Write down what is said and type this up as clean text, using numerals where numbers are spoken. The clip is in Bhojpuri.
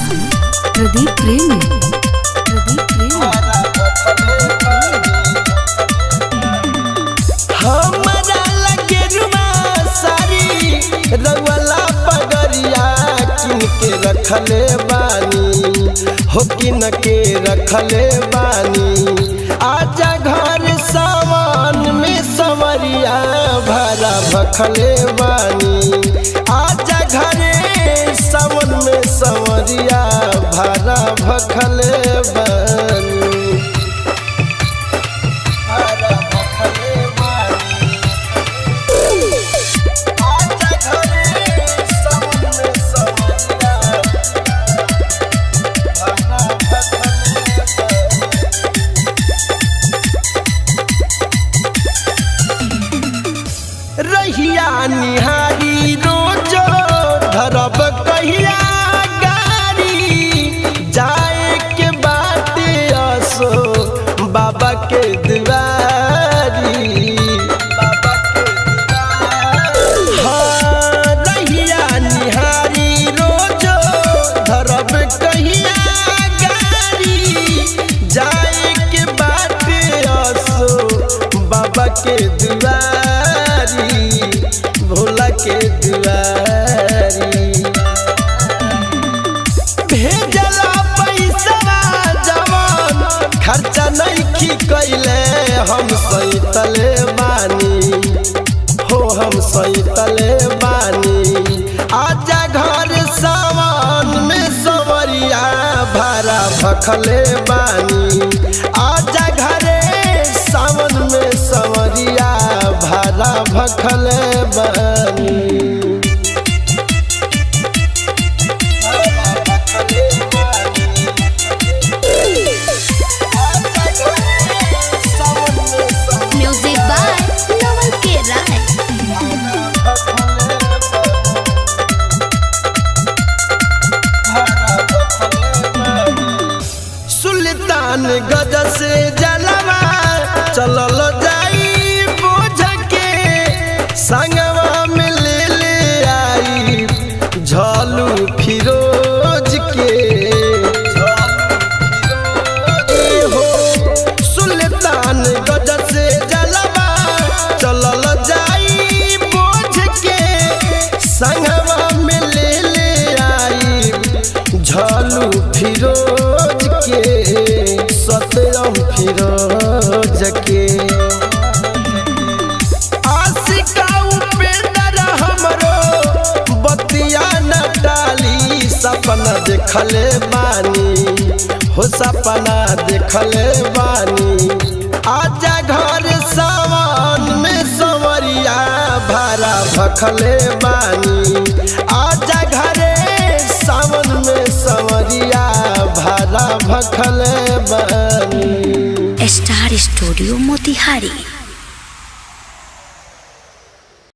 प्रदीप प्रेमी। हमारा लगे रुमा सारी रंगवाला पगरिया किन के रखले बानी हो किन के रखले बानी। आजा घर सावन में संवरिया भरा भखले बानी। आजा घरे सावन में संवरिया भरा भखले बानी। रहिया निहारी रोजो धरब कहिया गारी जाए के बाटे असो बाबा के दुआरी। हाँ रहिया निहारी रोजो धरब कहिया गारी जाए के बाटे असो बाबा के दुआरी भोला के दुआरी। भेजला पैसा जवान खर्चा नहीं कैले हम सैतले बानी हो हम सैतले बानी। आजा घर सावन में संवरिया भरा भखले बानी। आजा घरे सावन में संवरिया भरा भखले बानी। म्यूजिक बाय नवल के राय। सुल्तान गज से जलवा चलल जाई बोझ के संगवा में ले आई झालू फिरोज के। हो सुल्तान गज से जलवा चलल जाई बोझ के संगवा में ले आई झालू फिरोज के सतरम फिरोज के। आशिका उपेंद्र हमरो बतिया न डाली सपना देखले बानी हो सपना देखले बानी। आजा घर सावन में संवरिया भरा भखले बानी। आजा घरे सावन में संवरिया भरा भखले बानी। Star studio Motihari.